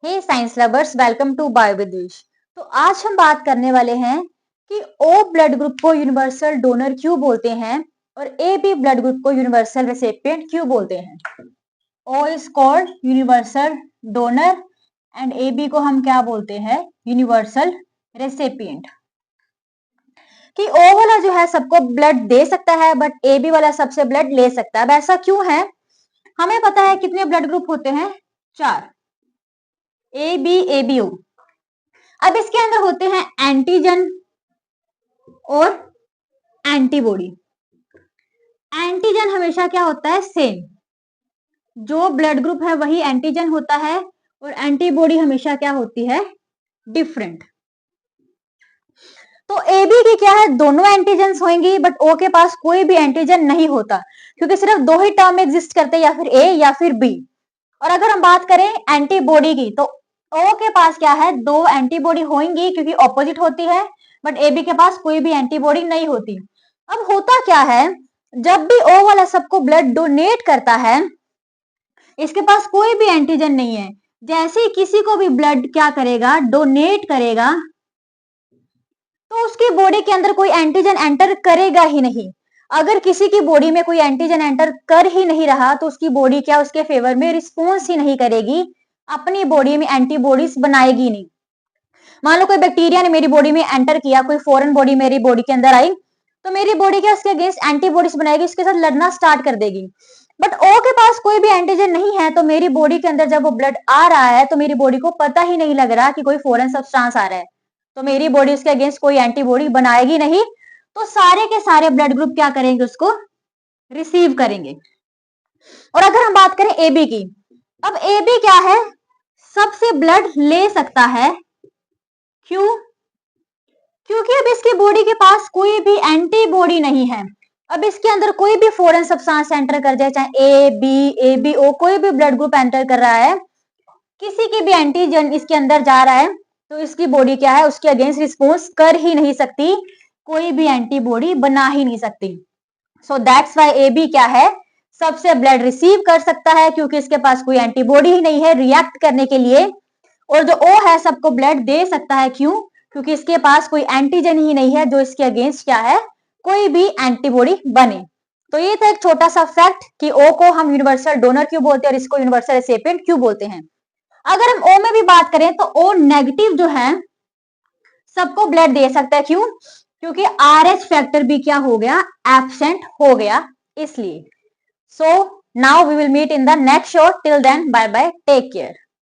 Hey science lovers, welcome to bio Videsh. तो आज हम बात करने वाले हैं कि ओ ब्लड ग्रुप को यूनिवर्सल डोनर क्यों बोलते हैं और ए बी ब्लड ग्रुप को यूनिवर्सल रेसिपिएंट क्यों बोलते हैं। O is called universal donor and A B को हम क्या बोलते हैं, यूनिवर्सल रेसिपिएंट। कि ओ वाला जो है सबको ब्लड दे सकता है बट ए बी वाला सबसे ब्लड ले सकता है। अब ऐसा क्यों है? हमें पता है कितने ब्लड ग्रुप होते हैं, 4, ए बी ओ। अब इसके अंदर होते हैं एंटीजन और एंटीबॉडी। एंटीजन हमेशा क्या होता है, सेम। जो ब्लड ग्रुप है वही एंटीजन होता है और एंटीबॉडी हमेशा क्या होती है, डिफरेंट। तो ए बी की क्या है, दोनों एंटीजन होंगी बट ओ के पास कोई भी एंटीजन नहीं होता क्योंकि सिर्फ दो ही टर्म एग्जिस्ट करते हैं, या फिर ए या फिर बी। और अगर हम बात करें एंटीबॉडी की तो ओ के पास क्या है, दो एंटीबॉडी होंगी क्योंकि ऑपोजिट होती है, बट ए बी के पास कोई भी एंटीबॉडी नहीं होती। अब होता क्या है, जब भी ओ वाला सबको ब्लड डोनेट करता है, इसके पास कोई भी एंटीजन नहीं है, जैसे ही किसी को भी ब्लड क्या करेगा, डोनेट करेगा, तो उसकी बॉडी के अंदर कोई एंटीजन एंटर करेगा ही नहीं। अगर किसी की बॉडी में कोई एंटीजन एंटर कर ही नहीं रहा तो उसकी बॉडी क्या उसके फेवर में रिस्पॉन्स ही नहीं करेगी, अपनी बॉडी में एंटीबॉडीज बनाएगी नहीं। मान लो कोई बैक्टीरिया ने मेरी बॉडी में एंटर किया, कोई फॉरेन बॉडी मेरी बॉडी के अंदर आई, तो मेरी बॉडी क्या उसके अगेंस्ट एंटीबॉडीज बनाएगी, उसके साथ लड़ना स्टार्ट कर देगी। बट ओ के पास कोई भी एंटीजन नहीं है, तो मेरी बॉडी के अंदर जब वो ब्लड आ रहा है तो मेरी बॉडी को पता ही नहीं लग रहा कि कोई फॉरेन सब्सटेंस आ रहा है, तो मेरी बॉडी उसके अगेंस्ट कोई एंटीबॉडी बनाएगी नहीं। तो सारे के सारे ब्लड ग्रुप क्या करेंगे, उसको रिसीव करेंगे। और अगर हम बात करें ए बी की, अब ए बी क्या है, सबसे ब्लड ले सकता है। क्यों? क्योंकि अब इसकी बॉडी के पास कोई भी एंटीबॉडी नहीं है। अब इसके अंदर कोई भी फॉरेन सब्सटेंस एंटर कर जाए, चाहे ए बी ओ, कोई भी ब्लड ग्रुप एंटर कर रहा है, किसी की भी एंटीजन इसके अंदर जा रहा है, तो इसकी बॉडी क्या है, उसके अगेंस्ट रिस्पॉन्स कर ही नहीं सकती, कोई भी एंटीबॉडी बना ही नहीं सकती। So that's why A B क्या है, सबसे ब्लड रिसीव कर सकता है क्योंकि इसके पास कोई एंटीबॉडी ही नहीं है रिएक्ट करने के लिए। और जो ओ है सबको ब्लड दे सकता है, क्यों? क्योंकि इसके पास कोई एंटीजन ही नहीं है जो इसके अगेंस्ट क्या है, कोई भी एंटीबॉडी बने। तो ये था एक छोटा सा फैक्ट कि ओ को हम यूनिवर्सल डोनर क्यों बोलते हैं और इसको यूनिवर्सल रेसिपिएंट क्यों बोलते हैं। अगर हम ओ में भी बात करें तो ओ नेगेटिव जो है सबको ब्लड दे सकता है। क्यों? क्योंकि RH फैक्टर भी क्या हो गया, एब्सेंट हो गया, इसलिए। So now we will meet in the next show, till then bye bye, take care.